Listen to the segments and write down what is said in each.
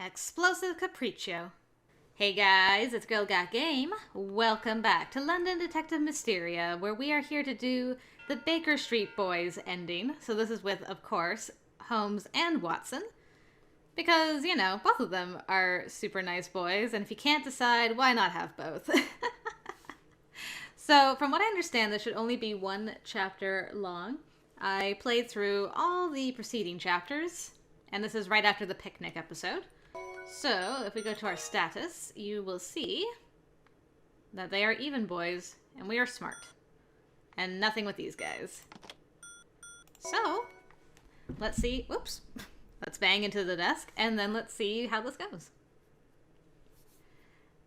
Explosive Capriccio. Hey guys, it's GirlGotGame. Welcome back to London Detective Mysteria, where we are here to do the Baker Street Boys ending. So this is with, of course, Holmes and Watson. Because, you know, both of them are super nice boys, and if you can't decide, why not have both? So, from what I understand, this should only be one chapter long. I played through all the preceding chapters, and this is right after the picnic episode. So, if we go to our status, you will see that they are even boys, and we are smart. And nothing with these guys. So, let's see. Whoops. Let's bang into the desk, and then let's see how this goes.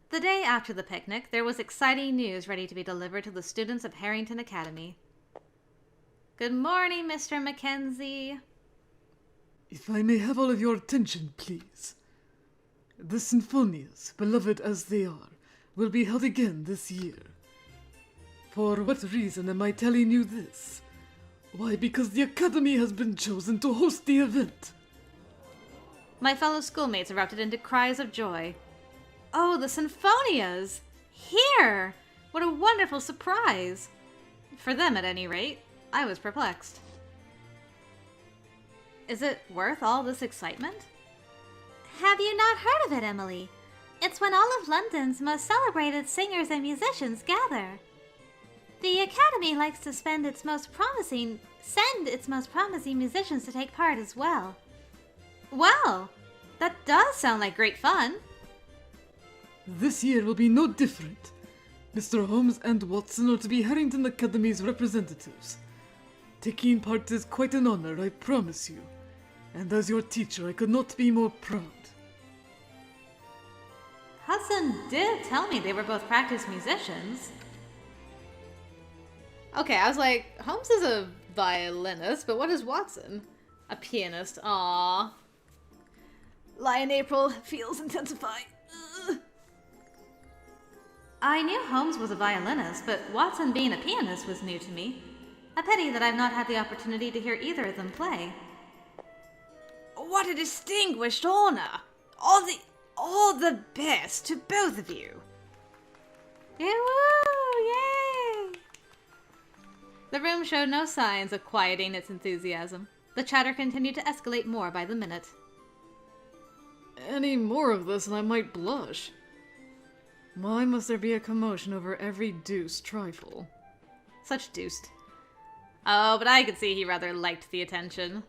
The day after the picnic, there was exciting news ready to be delivered to the students of Harrington Academy. Good morning, Mr. Mackenzie. If I may have all of your attention, please. The Sinfonias, beloved as they are, will be held again this year. For what reason am I telling you this? Why, because the Academy has been chosen to host the event. My fellow schoolmates erupted into cries of joy. Oh, the Sinfonias! Here! What a wonderful surprise! For them, at any rate. I was perplexed. Is it worth all this excitement? Have you not heard of it, Emily? It's when all of London's most celebrated singers and musicians gather. The Academy likes to send its most promising musicians to take part as well. Well, that does sound like great fun. This year will be no different. Mr. Holmes and Watson are to be Harrington Academy's representatives. Taking part is quite an honor, I promise you. And as your teacher, I could not be more proud. Hudson did tell me they were both practiced musicians. Okay, I was like, Holmes is a violinist, but what is Watson? A pianist. Aww. Lion April feels intensifying. Ugh. I knew Holmes was a violinist, but Watson being a pianist was new to me. A pity that I've not had the opportunity to hear either of them play. What a distinguished honor! All the best to both of you. Woo! Yay! The room showed no signs of quieting its enthusiasm. The chatter continued to escalate more by the minute. Any more of this and I might blush. Why must there be a commotion over every deuced trifle? Such deuced. Oh, but I could see he rather liked the attention.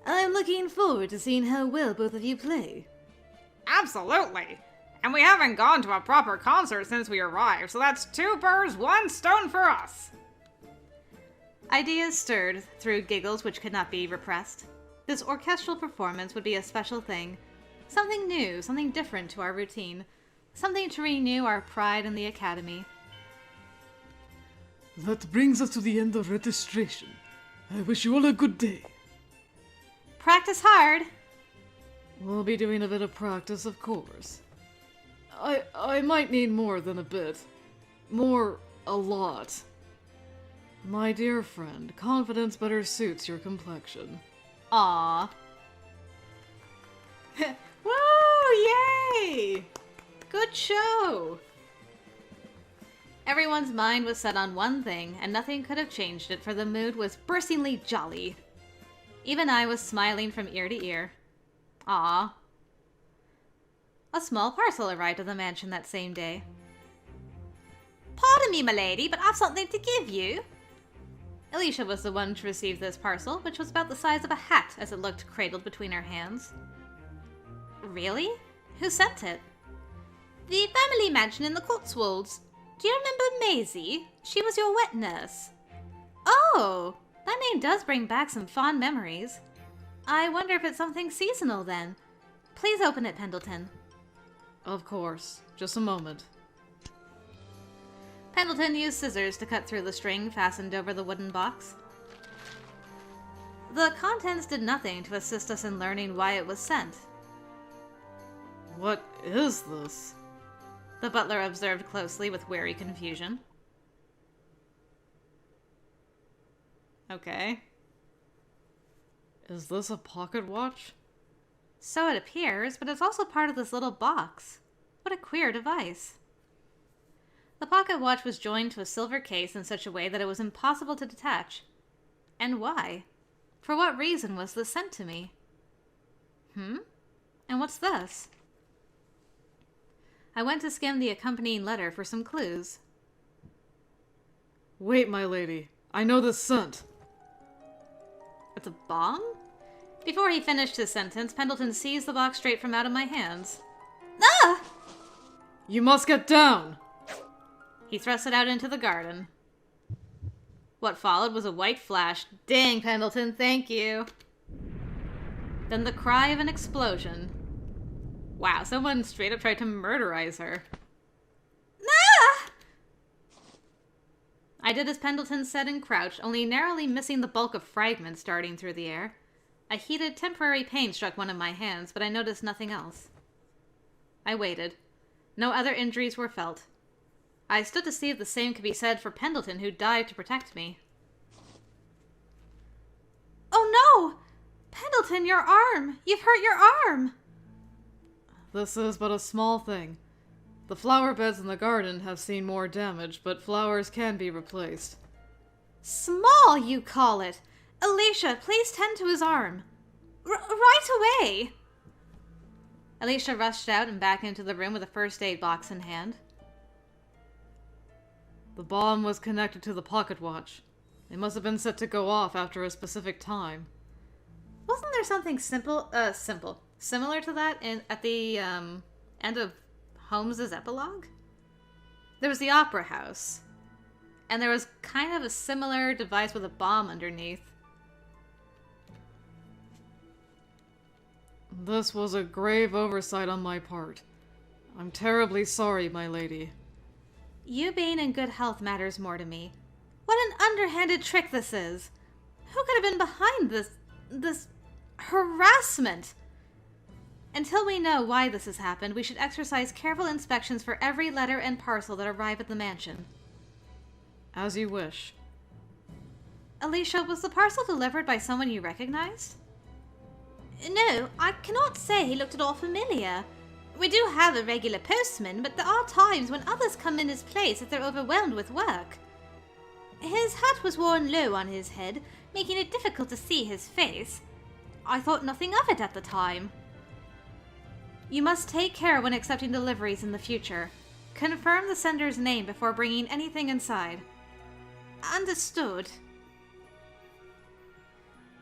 I'm looking forward to seeing how well both of you play. Absolutely. And we haven't gone to a proper concert since we arrived, so that's 2 birds, 1 stone for us. Ideas stirred through giggles which could not be repressed. This orchestral performance would be a special thing. Something new, something different to our routine. Something to renew our pride in the Academy. That brings us to the end of registration. I wish you all a good day. Practice hard! We'll be doing a bit of practice, of course. I might need more than a bit. A lot. My dear friend, confidence better suits your complexion. Aww. Woo! Yay! Good show! Everyone's mind was set on one thing, and nothing could have changed it, for the mood was burstingly jolly. Even I was smiling from ear to ear. Ah. A small parcel arrived at the mansion that same day. Pardon me, my lady, but I've something to give you. Alicia was the one to receive this parcel, which was about the size of a hat as it looked cradled between her hands. Really? Who sent it? The family mansion in the Cotswolds. Do you remember Maisie? She was your wet nurse. Oh! That name does bring back some fond memories. I wonder if it's something seasonal then. Please open it, Pendleton. Of course. Just a moment. Pendleton used scissors to cut through the string fastened over the wooden box. The contents did nothing to assist us in learning why it was sent. What is this? The butler observed closely with wary confusion. Okay. Is this a pocket watch? So it appears, but it's also part of this little box. What a queer device. The pocket watch was joined to a silver case in such a way that it was impossible to detach. And why? For what reason was this sent to me? And what's this? I went to skim the accompanying letter for some clues. Wait, my lady. I know this scent. It's a bomb? Before he finished his sentence, Pendleton seized the box straight from out of my hands. Ah! You must get down! He thrust it out into the garden. What followed was a white flash. Dang, Pendleton, thank you. Then the cry of an explosion. Wow, someone straight up tried to murderize her. Ah! I did as Pendleton said and crouched, only narrowly missing the bulk of fragments darting through the air. A heated, temporary pain struck one of my hands, but I noticed nothing else. I waited. No other injuries were felt. I stood to see if the same could be said for Pendleton, who dived to protect me. Oh no! Pendleton, your arm! You've hurt your arm! This is but a small thing. The flower beds in the garden have seen more damage, but flowers can be replaced. Small, you call it! Alicia, please tend to his arm. Right away! Alicia rushed out and back into the room with a first aid box in hand. The bomb was connected to the pocket watch. It must have been set to go off after a specific time. Wasn't there something similar to that at the end of Holmes's epilogue? There was the opera house, and there was kind of a similar device with a bomb underneath. This was a grave oversight on my part. I'm terribly sorry, my lady. You being in good health matters more to me. What an underhanded trick this is! Who could have been behind this harassment? Until we know why this has happened, we should exercise careful inspections for every letter and parcel that arrive at the mansion. As you wish. Alicia, was the parcel delivered by someone you recognized? No, I cannot say he looked at all familiar. We do have a regular postman, but there are times when others come in his place if they're overwhelmed with work. His hat was worn low on his head, making it difficult to see his face. I thought nothing of it at the time. You must take care when accepting deliveries in the future. Confirm the sender's name before bringing anything inside. Understood.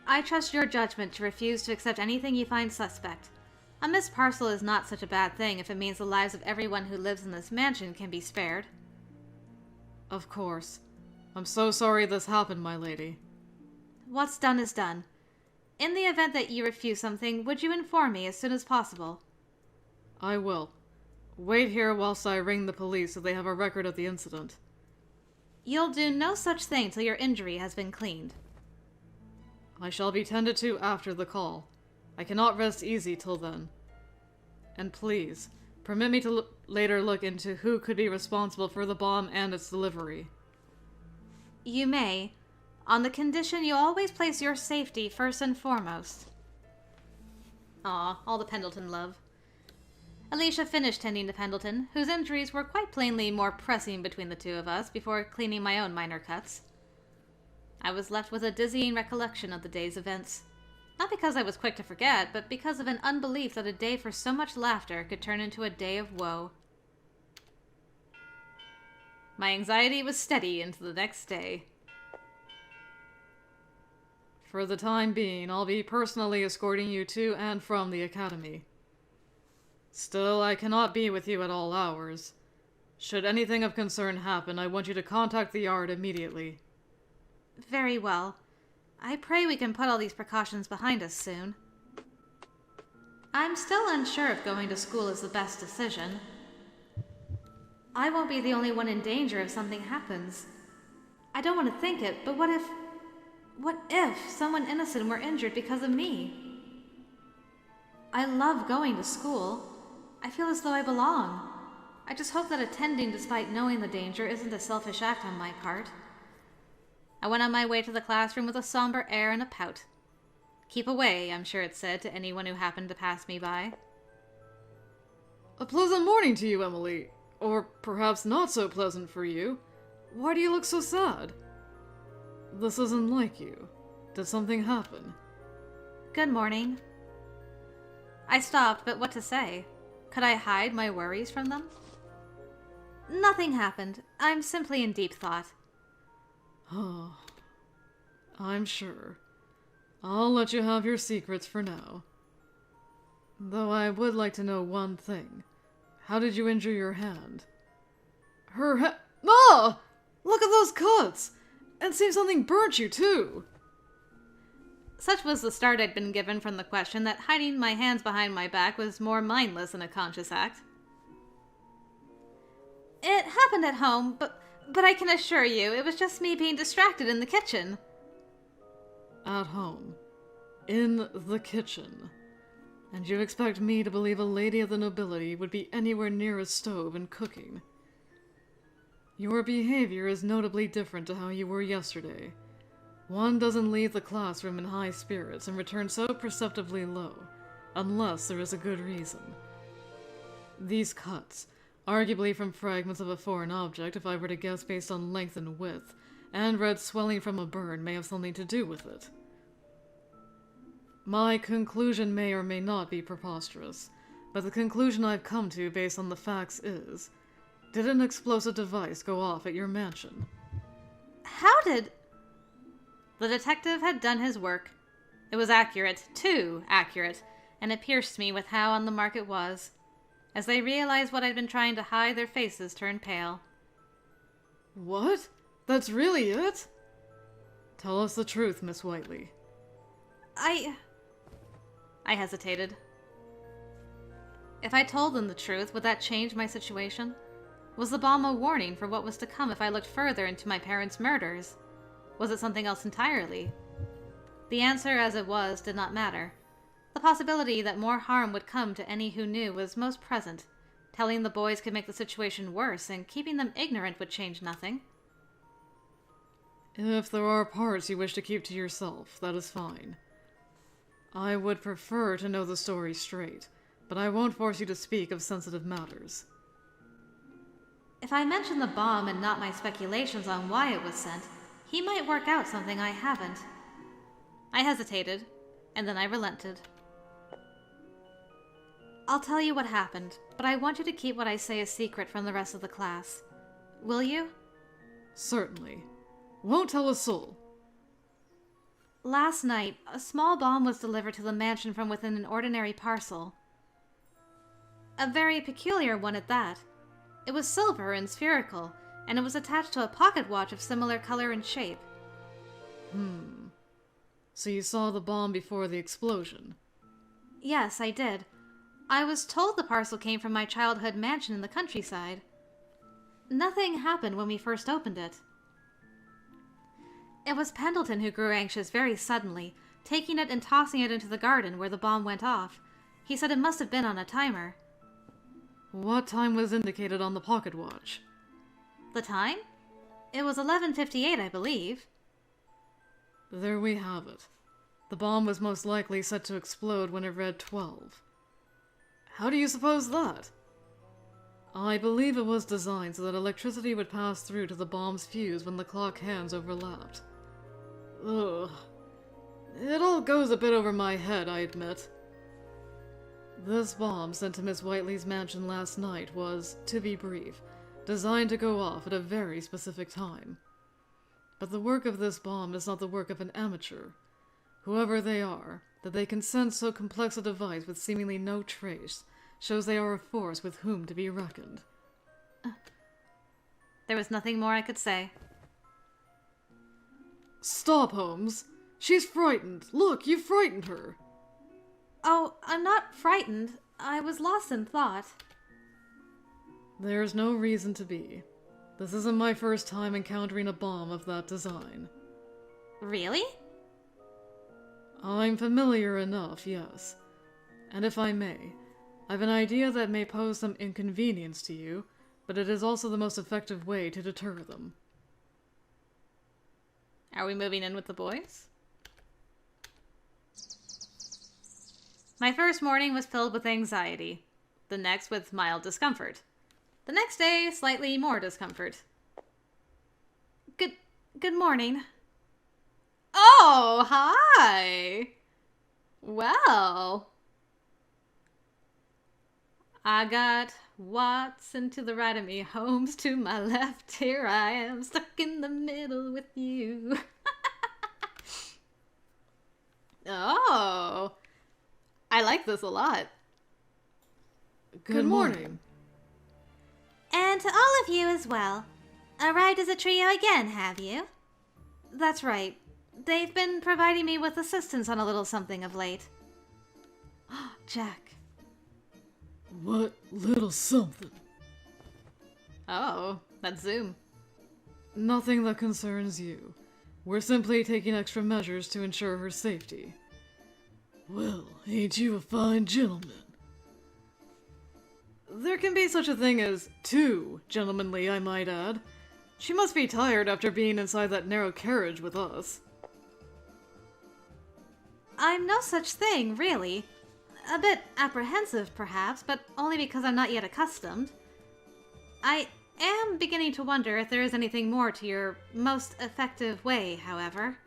I trust your judgment to refuse to accept anything you find suspect. A missed parcel is not such a bad thing if it means the lives of everyone who lives in this mansion can be spared. Of course. I'm so sorry this happened, my lady. What's done is done. In the event that you refuse something, would you inform me as soon as possible? I will. Wait here whilst I ring the police so they have a record of the incident. You'll do no such thing till your injury has been cleaned. I shall be tended to after the call. I cannot rest easy till then. And please, permit me to later look into who could be responsible for the bomb and its delivery. You may, on the condition you always place your safety first and foremost. Aw, all the Pendleton love. Alicia finished tending to Pendleton, whose injuries were quite plainly more pressing between the two of us, before cleaning my own minor cuts. I was left with a dizzying recollection of the day's events. Not because I was quick to forget, but because of an unbelief that a day for so much laughter could turn into a day of woe. My anxiety was steady into the next day. For the time being, I'll be personally escorting you to and from the academy. Still, I cannot be with you at all hours. Should anything of concern happen, I want you to contact the yard immediately. Very well. I pray we can put all these precautions behind us soon. I'm still unsure if going to school is the best decision. I won't be the only one in danger if something happens. I don't want to think it, but what if someone innocent were injured because of me? I love going to school. I feel as though I belong. I just hope that attending despite knowing the danger isn't a selfish act on my part. I went on my way to the classroom with a somber air and a pout. Keep away, I'm sure it said to anyone who happened to pass me by. A pleasant morning to you, Emily. Or perhaps not so pleasant for you. Why do you look so sad? This isn't like you. Did something happen? Good morning. I stopped, but what to say? Could I hide my worries from them? Nothing happened. I'm simply in deep thought. Oh, I'm sure. I'll let you have your secrets for now. Though I would like to know one thing. How did you injure your hand? Ah! Look at those cuts! And seems something burnt you, too! Such was the start I'd been given from the question that hiding my hands behind my back was more mindless than a conscious act. It happened at home, but I can assure you it was just me being distracted in the kitchen. At home. In the kitchen. And you expect me to believe a lady of the nobility would be anywhere near a stove and cooking? Your behavior is notably different to how you were yesterday. One doesn't leave the classroom in high spirits and return so perceptibly low, unless there is a good reason. These cuts, arguably from fragments of a foreign object if I were to guess based on length and width, and red swelling from a burn may have something to do with it. My conclusion may or may not be preposterous, but the conclusion I've come to based on the facts is, did an explosive device go off at your mansion? How did... The detective had done his work. It was accurate, too accurate, and it pierced me with how on the mark it was. As they realized what I'd been trying to hide, their faces turned pale. What? That's really it? Tell us the truth, Miss Whiteley. I hesitated. If I told them the truth, would that change my situation? Was the bomb a warning for what was to come if I looked further into my parents' murders? Was it something else entirely? The answer, as it was, did not matter. The possibility that more harm would come to any who knew was most present. Telling the boys could make the situation worse, and keeping them ignorant would change nothing. If there are parts you wish to keep to yourself, that is fine. I would prefer to know the story straight, but I won't force you to speak of sensitive matters. If I mention the bomb and not my speculations on why it was sent, he might work out something I haven't. I hesitated, and then I relented. I'll tell you what happened, but I want you to keep what I say a secret from the rest of the class. Will you? Certainly. Won't tell a soul. Last night, a small bomb was delivered to the mansion from within an ordinary parcel. A very peculiar one at that. It was silver and spherical, and it was attached to a pocket watch of similar color and shape. So you saw the bomb before the explosion? Yes, I did. I was told the parcel came from my childhood mansion in the countryside. Nothing happened when we first opened it. It was Pendleton who grew anxious very suddenly, taking it and tossing it into the garden where the bomb went off. He said it must have been on a timer. What time was indicated on the pocket watch? The time? It was 11:58, I believe. There we have it. The bomb was most likely set to explode when it read 12. How do you suppose that? I believe it was designed so that electricity would pass through to the bomb's fuse when the clock hands overlapped. Ugh. It all goes a bit over my head, I admit. This bomb sent to Miss Whiteley's mansion last night was, to be brief, designed to go off at a very specific time. But the work of this bomb is not the work of an amateur. Whoever they are, that they can sense so complex a device with seemingly no trace, shows they are a force with whom to be reckoned. There was nothing more I could say. Stop, Holmes! She's frightened! Look, you frightened her! Oh, I'm not frightened. I was lost in thought. There's no reason to be. This isn't my first time encountering a bomb of that design. Really? I'm familiar enough, yes. And if I may, I've an idea that may pose some inconvenience to you, but it is also the most effective way to deter them. Are we moving in with the boys? My first morning was filled with anxiety. The next with mild discomfort. The next day, slightly more discomfort. Good morning. Oh, hi! Well... I got Watson to the right of me, Holmes to my left. Here I am, stuck in the middle with you. Oh, I like this a lot. Good morning. And to all of you as well. Arrived as a trio again, have you? That's right. They've been providing me with assistance on a little something of late. Jack. What little something? Oh, that's Zoom. Nothing that concerns you. We're simply taking extra measures to ensure her safety. Well, ain't you a fine gentleman? There can be such a thing as too gentlemanly, I might add. She must be tired after being inside that narrow carriage with us. I'm no such thing, really. A bit apprehensive, perhaps, but only because I'm not yet accustomed. I am beginning to wonder if there is anything more to your most effective way, however.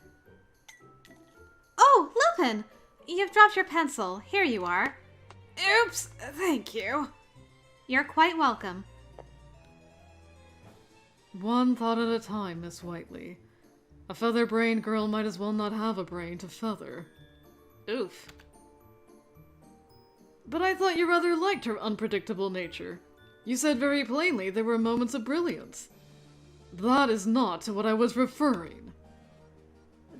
Oh, Lupin! You've dropped your pencil. Here you are. Oops, thank you. You're quite welcome. One thought at a time, Miss Whiteley. A feather-brained girl might as well not have a brain to feather. Oof. But I thought you rather liked her unpredictable nature. You said very plainly there were moments of brilliance. That is not to what I was referring.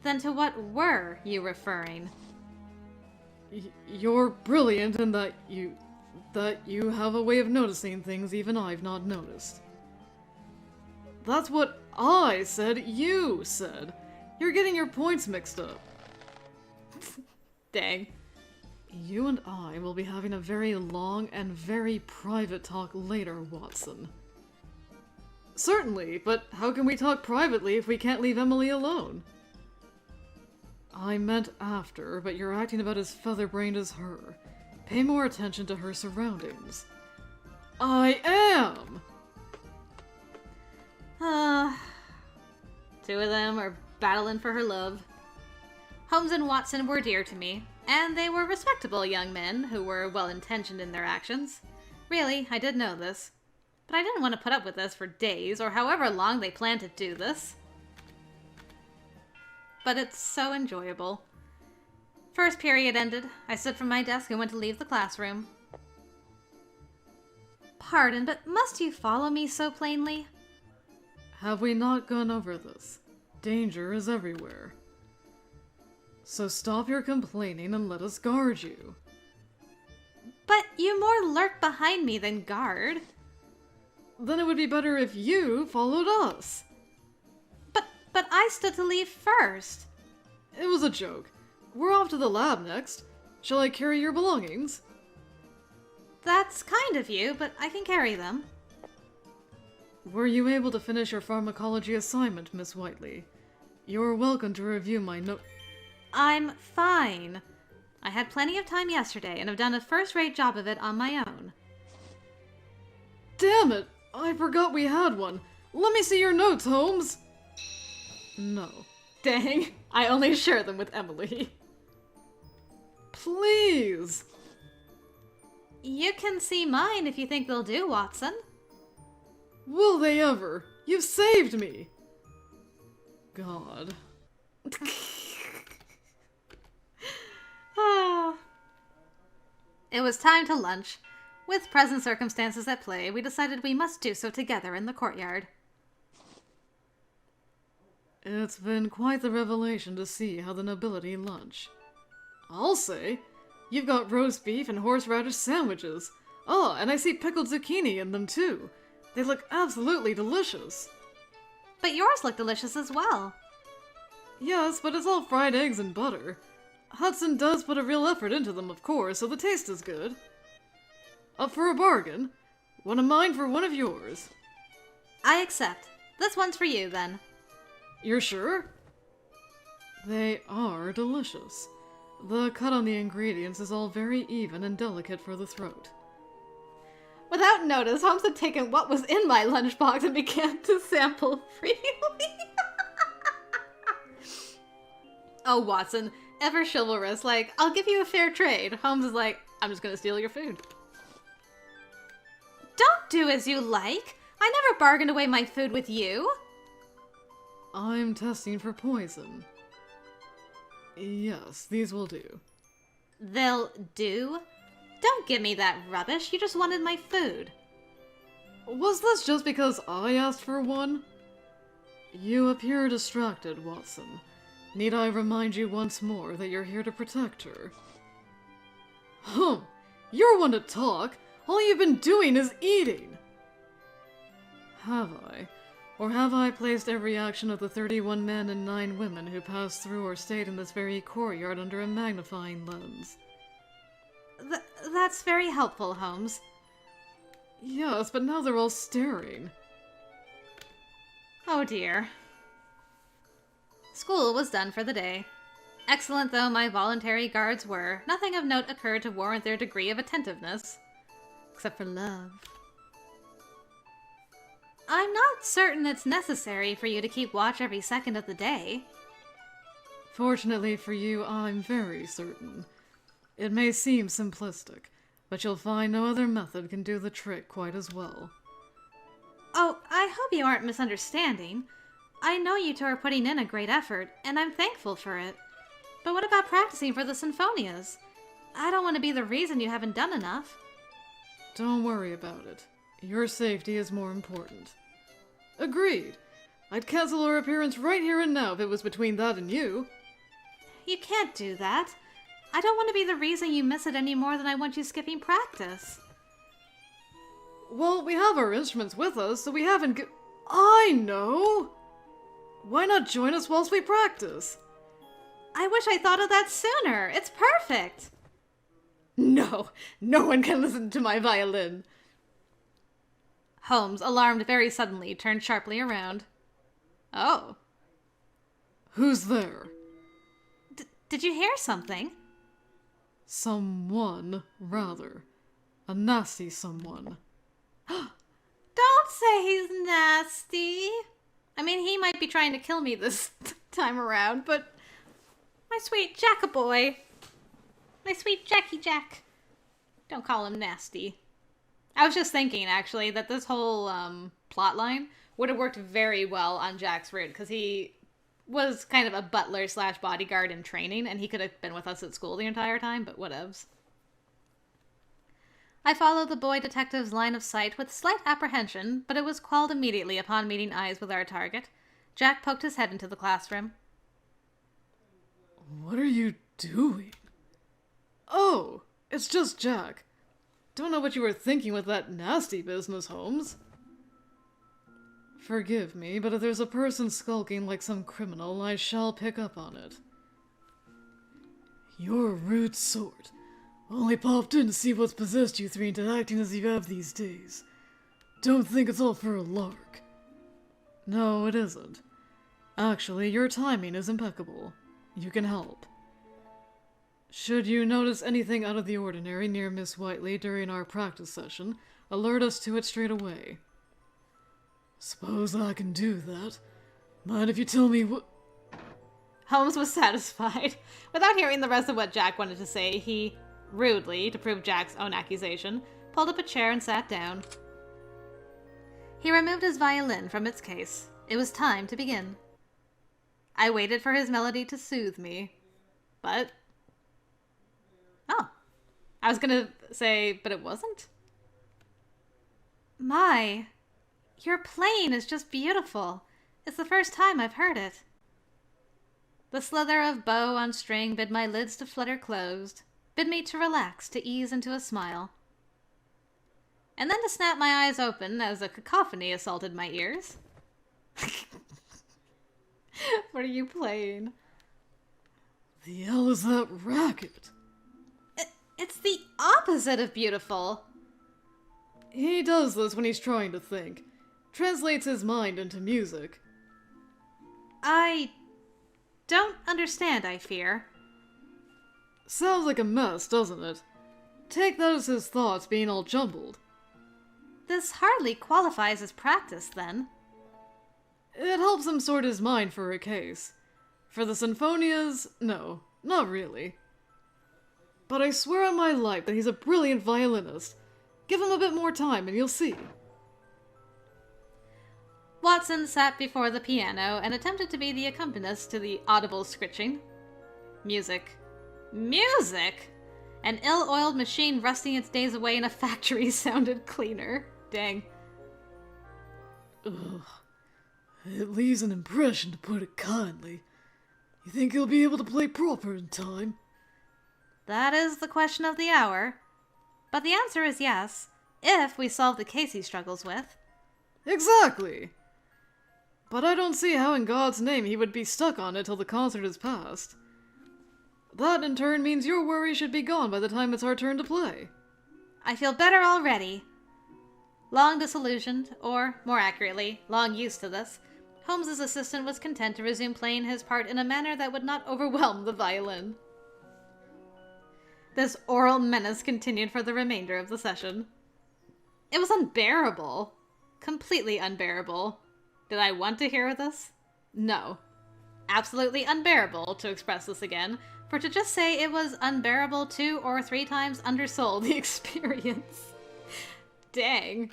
Then to what were you referring? You're brilliant in that you have a way of noticing things even I've not noticed. That's what I said you said. You're getting your points mixed up. Dang. You and I will be having a very long and very private talk later, Watson. Certainly, but how can we talk privately if we can't leave Emily alone? I meant after, but you're acting about as feather-brained as her. Pay more attention to her surroundings. I am! Two of them are battling for her love. Holmes and Watson were dear to me, and they were respectable young men who were well-intentioned in their actions. Really, I did know this. But I didn't want to put up with this for days, or however long they planned to do this. But it's so enjoyable. First period ended. I stood from my desk and went to leave the classroom. Pardon, but must you follow me so plainly? Have we not gone over this? Danger is everywhere. So stop your complaining and let us guard you. But you more lurk behind me than guard. Then it would be better if you followed us. But I stood to leave first. It was a joke. We're off to the lab next. Shall I carry your belongings? That's kind of you, but I can carry them. Were you able to finish your pharmacology assignment, Miss Whiteley? You're welcome to review my note. I'm fine. I had plenty of time yesterday and have done a first-rate job of it on my own. Damn it! I forgot we had one. Let me see your notes, Holmes! No. Dang, I only share them with Emily. Please! You can see mine if you think they'll do, Watson. Will they ever? You've saved me! God. It was time to lunch. With present circumstances at play, we decided we must do so together in the courtyard. It's been quite the revelation to see how the nobility lunch. I'll say. You've got roast beef and horseradish sandwiches. Oh, and I see pickled zucchini in them too. They look absolutely delicious. But yours look delicious as well. Yes, but it's all fried eggs and butter. Hudson does put a real effort into them, of course, so the taste is good. Up for a bargain? One of mine for one of yours. I accept. This one's for you, then. You're sure? They are delicious. The cut on the ingredients is all very even and delicate for the throat. Without notice, Holmes had taken what was in my lunchbox and began to sample freely. Oh, Watson, ever chivalrous, like, I'll give you a fair trade. Holmes is like, I'm just gonna steal your food. Don't do as you like. I never bargained away my food with you. I'm testing for poison. Yes, these will do. They'll do? Don't give me that rubbish. You just wanted my food. Was this just because I asked for one? You appear distracted, Watson. Need I remind you once more that you're here to protect her? You're one to talk. All you've been doing is eating. Have I? Or have I placed every action of the 31 men and 9 women who passed through or stayed in this very courtyard under a magnifying lens? That's very helpful, Holmes. Yes, but now they're all staring. Oh dear. School was done for the day. Excellent though my voluntary guards were, nothing of note occurred to warrant their degree of attentiveness. Except for love. I'm not certain it's necessary for you to keep watch every second of the day. Fortunately for you, I'm very certain. It may seem simplistic, but you'll find no other method can do the trick quite as well. Oh, I hope you aren't misunderstanding. I know you two are putting in a great effort, and I'm thankful for it. But what about practicing for the sinfonias? I don't want to be the reason you haven't done enough. Don't worry about it. Your safety is more important. Agreed. I'd cancel our appearance right here and now if it was between that and you. You can't do that. I don't want to be the reason you miss it any more than I want you skipping practice. Well, we have our instruments with us, so we haven't I know! Why not join us whilst we practice? I wish I thought of that sooner. It's perfect. No, no one can listen to my violin. Holmes, alarmed very suddenly, turned sharply around. Oh. Who's there? Did you hear something? Someone, rather. A nasty someone. Don't say he's nasty. I mean, he might be trying to kill me this time around, but my sweet Jack-a-boy. My sweet Jackie Jack. Don't call him nasty. I was just thinking, actually, that this whole plot line would have worked very well on Jack's route, because he was kind of a butler slash bodyguard in training, and he could have been with us at school the entire time, but whatevs. I followed the boy detective's line of sight with slight apprehension, but it was quelled immediately upon meeting eyes with our target. Jack poked his head into the classroom. What are you doing? Oh, it's just Jack. Don't know what you were thinking with that nasty business, Holmes. Forgive me, but if there's a person skulking like some criminal, I shall pick up on it. You're a rude sort. Only popped in to see what's possessed you three into acting as you have these days. Don't think it's all for a lark. No, it isn't. Actually, your timing is impeccable. You can help. Should you notice anything out of the ordinary near Miss Whiteley during our practice session, alert us to it straight away. Suppose I can do that. Mind if you tell me what... Holmes was satisfied. Without hearing the rest of what Jack wanted to say, he, rudely, to prove Jack's own accusation, pulled up a chair and sat down. He removed his violin from its case. It was time to begin. I waited for his melody to soothe me, but... Oh. I was gonna say, but it wasn't? My, your playing is just beautiful. It's the first time I've heard it. The slither of bow on string bid my lids to flutter closed, bid me to relax, to ease into a smile. And then to snap my eyes open as a cacophony assaulted my ears. What are you playing? The hell is that racket? It's the opposite of beautiful. He does this when he's trying to think. Translates his mind into music. I don't understand, I fear. Sounds like a mess, doesn't it? Take that as his thoughts being all jumbled. This hardly qualifies as practice, then. It helps him sort his mind for a case. For the sinfonias, no, not really. But I swear on my life that he's a brilliant violinist. Give him a bit more time and you'll see. Watson sat before the piano and attempted to be the accompanist to the audible scritching. Music. Music! An ill-oiled machine rusting its days away in a factory sounded cleaner. Dang. Ugh. It leaves an impression, to put it kindly. You think he'll be able to play proper in time? That is the question of the hour. But the answer is yes, if we solve the case he struggles with. Exactly! But I don't see how in God's name he would be stuck on it till the concert is past. That in turn means your worry should be gone by the time it's our turn to play. I feel better already. Long disillusioned, or more accurately, long used to this, Holmes's assistant was content to resume playing his part in a manner that would not overwhelm the violin. This oral menace continued for the remainder of the session. It was unbearable. Completely unbearable. Did I want to hear this? No. Absolutely unbearable to express this again, for to just say it was unbearable 2 or 3 times undersold the experience. Dang.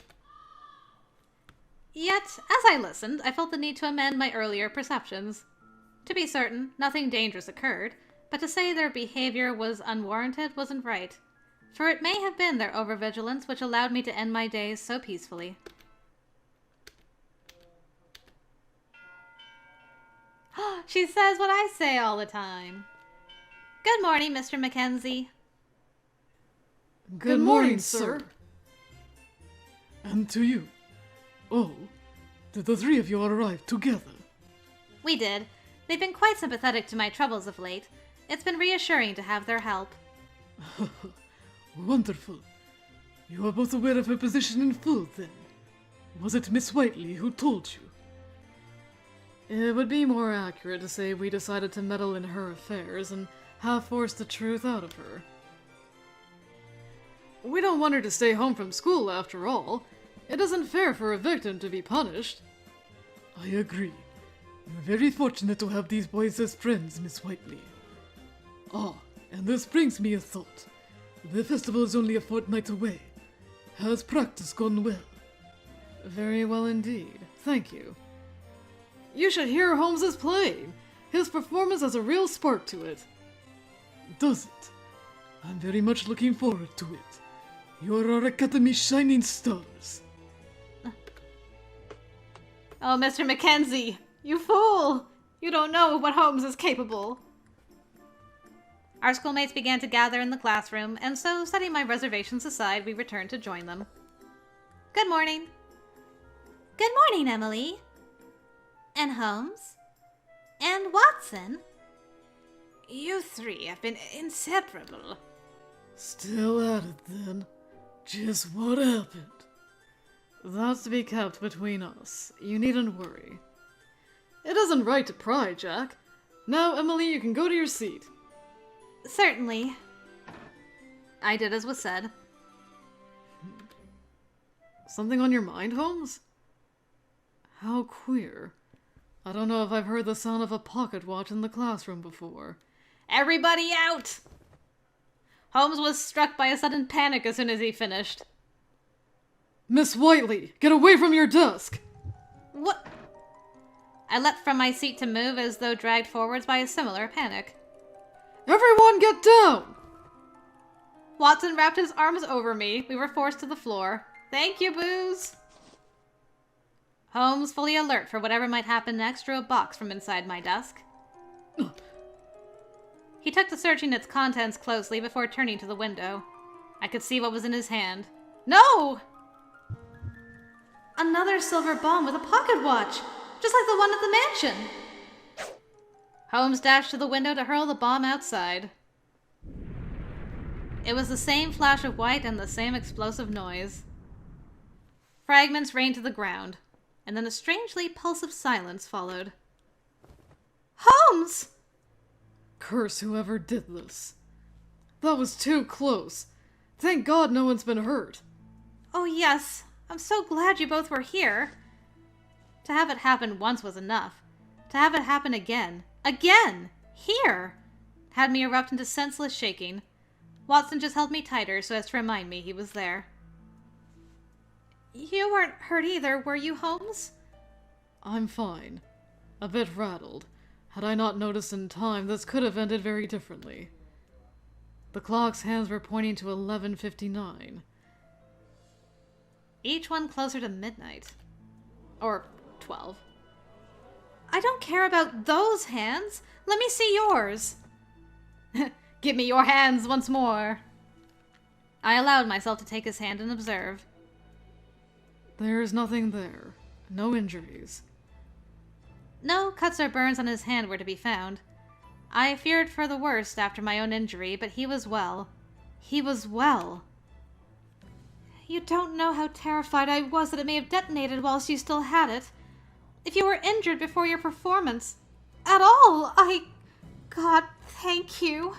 Yet, as I listened, I felt the need to amend my earlier perceptions. To be certain, nothing dangerous occurred, but to say their behavior was unwarranted wasn't right, for it may have been their overvigilance which allowed me to end my days so peacefully. She says what I say all the time. Good morning, Mr. Mackenzie. Good morning, sir. And to you. Oh, did the 3 of you arrive together? We did. They've been quite sympathetic to my troubles of late. It's been reassuring to have their help. Wonderful. You are both aware of her position in full, then. Was it Miss Whiteley who told you? It would be more accurate to say we decided to meddle in her affairs and have forced the truth out of her. We don't want her to stay home from school, after all. It isn't fair for a victim to be punished. I agree. You're very fortunate to have these boys as friends, Miss Whiteley. Ah, and this brings me a thought. The festival is only a fortnight away. Has practice gone well? Very well indeed. Thank you. You should hear Holmes's playing. His performance has a real spark to it. Does it? I'm very much looking forward to it. You're our Academy's shining stars. Oh, Mr. Mackenzie, you fool! You don't know what Holmes is capable. Our schoolmates began to gather in the classroom, and so, setting my reservations aside, we returned to join them. Good morning. Good morning, Emily. And Holmes? And Watson? You 3 have been inseparable. Still at it, then. Just what happened? That's to be kept between us. You needn't worry. It isn't right to pry, Jack. Now, Emily, you can go to your seat. Certainly. I did as was said. Something on your mind, Holmes? How queer. I don't know if I've heard the sound of a pocket watch in the classroom before. Everybody out! Holmes was struck by a sudden panic as soon as he finished. Miss Whiteley, get away from your desk! What? I leapt from my seat to move as though dragged forwards by a similar panic. Everyone get down! Watson wrapped his arms over me. We were forced to the floor. Thank you, Booze. Holmes, fully alert for whatever might happen next, drew a box from inside my desk. He took to searching its contents closely before turning to the window. I could see what was in his hand. No! Another silver bomb with a pocket watch, just like the one at the mansion. Holmes dashed to the window to hurl the bomb outside. It was the same flash of white and the same explosive noise. Fragments rained to the ground, and then a strangely pulsive silence followed. Holmes! Curse whoever did this. That was too close. Thank God no one's been hurt. Oh yes, I'm so glad you both were here. To have it happen once was enough. To have it happen again, here, had me erupt into senseless shaking. Watson just held me tighter so as to remind me he was there. You weren't hurt either, were you, Holmes? I'm fine. A bit rattled. Had I not noticed in time, this could have ended very differently. The clock's hands were pointing to 11:59. Each one closer to midnight. Or 12. I don't care about those hands. Let me see yours. Give me your hands once more. I allowed myself to take his hand and observe. There's nothing there. No injuries. No cuts or burns on his hand were to be found. I feared for the worst after my own injury, but he was well. He was well. You don't know how terrified I was that it may have detonated whilst you still had it. If you were injured before your performance at all, God, thank you.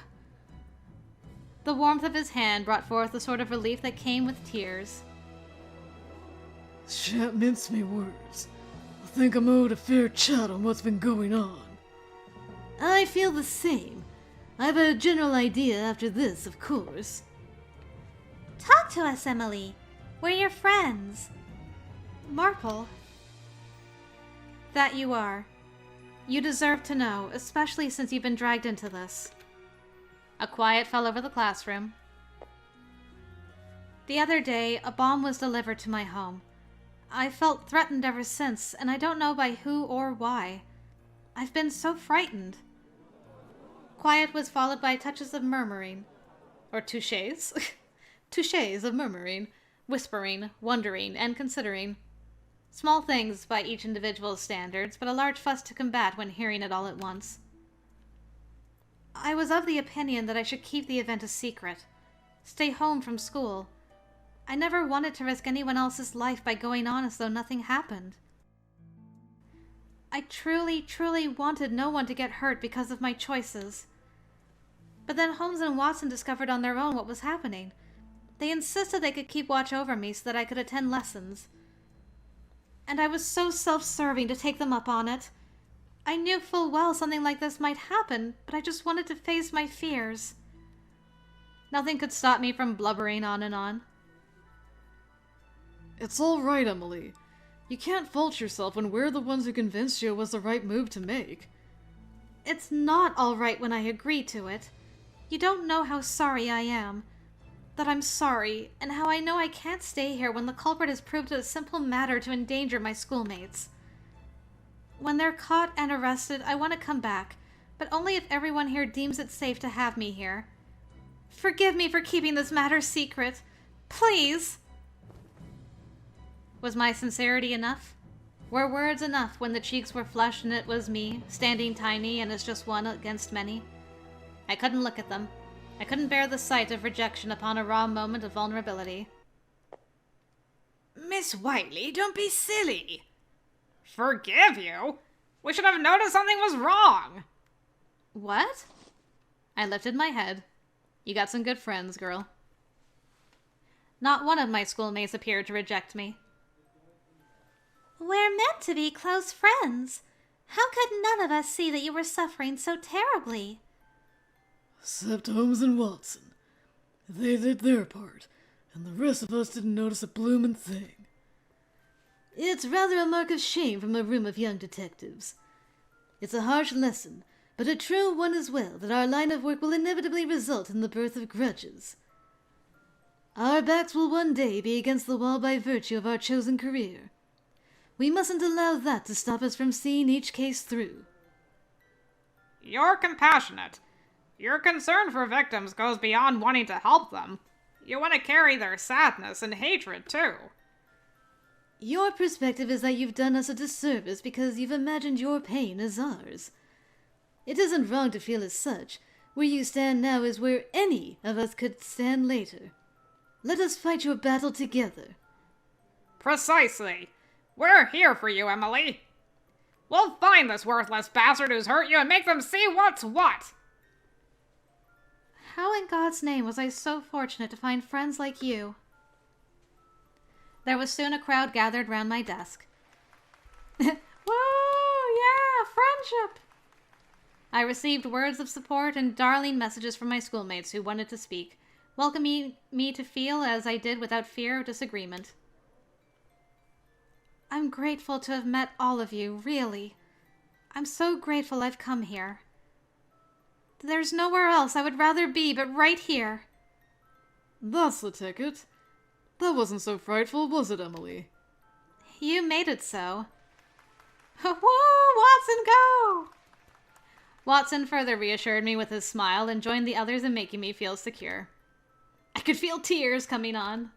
The warmth of his hand brought forth a sort of relief that came with tears. Shan't mince me words. I think I'm owed a fair chat on what's been going on. I feel the same. I've a general idea after this, of course. Talk to us, Emily. We're your friends. Marple. That you are. You deserve to know, especially since you've been dragged into this. A quiet fell over the classroom. The other day, a bomb was delivered to my home. I felt threatened ever since, and I don't know by who or why. I've been so frightened. Quiet was followed by touches of murmuring. Or touches. Touches of murmuring, whispering, wondering, and considering. Small things by each individual's standards, but a large fuss to combat when hearing it all at once. I was of the opinion that I should keep the event a secret. Stay home from school. I never wanted to risk anyone else's life by going on as though nothing happened. I truly, truly wanted no one to get hurt because of my choices. But then Holmes and Watson discovered on their own what was happening. They insisted they could keep watch over me so that I could attend lessons. And I was so self-serving to take them up on it. I knew full well something like this might happen, but I just wanted to face my fears. Nothing could stop me from blubbering on and on. It's all right, Emily. You can't fault yourself when we're the ones who convinced you it was the right move to make. It's not all right when I agree to it. You don't know how sorry I am. That I'm sorry, and how I know I can't stay here when the culprit has proved it a simple matter to endanger my schoolmates. When they're caught and arrested, I want to come back, but only if everyone here deems it safe to have me here. Forgive me for keeping this matter secret. Please! Was my sincerity enough? Were words enough when the cheeks were flushed and it was me, standing tiny and as just one against many? I couldn't look at them. I couldn't bear the sight of rejection upon a raw moment of vulnerability. Miss Whiteley, don't be silly. Forgive you? We should have noticed something was wrong. What? I lifted my head. You got some good friends, girl. Not one of my schoolmates appeared to reject me. We're meant to be close friends. How could none of us see that you were suffering so terribly? Except Holmes and Watson. They did their part, and the rest of us didn't notice a bloomin' thing. It's rather a mark of shame from a room of young detectives. It's a harsh lesson, but a true one as well, that our line of work will inevitably result in the birth of grudges. Our backs will one day be against the wall by virtue of our chosen career. We mustn't allow that to stop us from seeing each case through. You're compassionate. Your concern for victims goes beyond wanting to help them. You want to carry their sadness and hatred, too. Your perspective is that you've done us a disservice because you've imagined your pain as ours. It isn't wrong to feel as such. Where you stand now is where any of us could stand later. Let us fight your battle together. Precisely. We're here for you, Emily. We'll find this worthless bastard who's hurt you and make them see what's what. How in God's name was I so fortunate to find friends like you? There was soon a crowd gathered round my desk. Woo! Yeah! Friendship! I received words of support and darling messages from my schoolmates who wanted to speak, welcoming me to feel as I did without fear of disagreement. I'm grateful to have met all of you, really. I'm so grateful I've come here. There's nowhere else I would rather be but right here. That's the ticket. That wasn't so frightful, was it, Emily? You made it so. Woo! Watson, go! Watson further reassured me with his smile and joined the others in making me feel secure. I could feel tears coming on.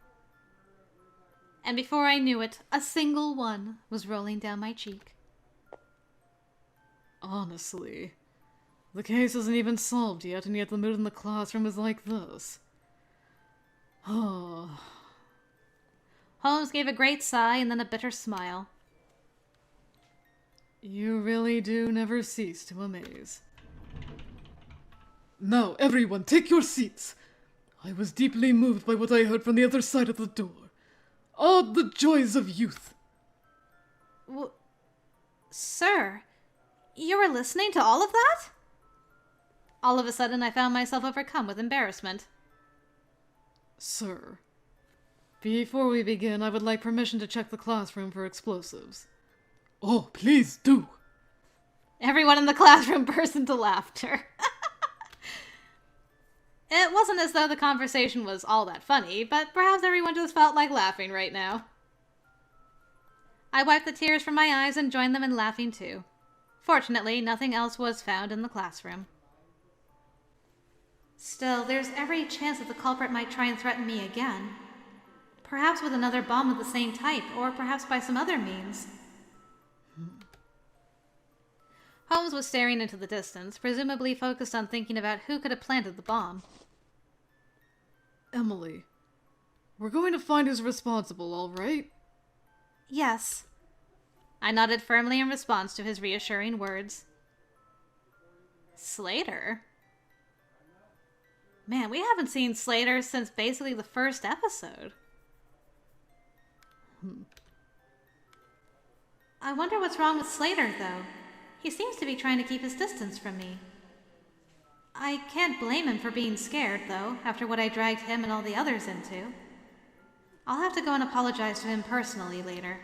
And before I knew it, a single one was rolling down my cheek. Honestly, the case isn't even solved yet, and yet the mood in the classroom is like this. Oh. Holmes gave a great sigh and then a bitter smile. You really do never cease to amaze. Now, everyone, take your seats. I was deeply moved by what I heard from the other side of the door. Ah, the joys of youth! Sir, you were listening to all of that? All of a sudden, I found myself overcome with embarrassment. Sir, before we begin, I would like permission to check the classroom for explosives. Oh, please do! Everyone in the classroom burst into laughter. It wasn't as though the conversation was all that funny, but perhaps everyone just felt like laughing right now. I wiped the tears from my eyes and joined them in laughing too. Fortunately, nothing else was found in the classroom. Still, there's every chance that the culprit might try and threaten me again. Perhaps with another bomb of the same type, or perhaps by some other means. Holmes was staring into the distance, presumably focused on thinking about who could have planted the bomb. Emily, we're going to find who's responsible, all right? Yes. I nodded firmly in response to his reassuring words. Slater? Man, we haven't seen Slater since basically the first episode. I wonder what's wrong with Slater, though. He seems to be trying to keep his distance from me. I can't blame him for being scared, though, after what I dragged him and all the others into. I'll have to go and apologize to him personally later.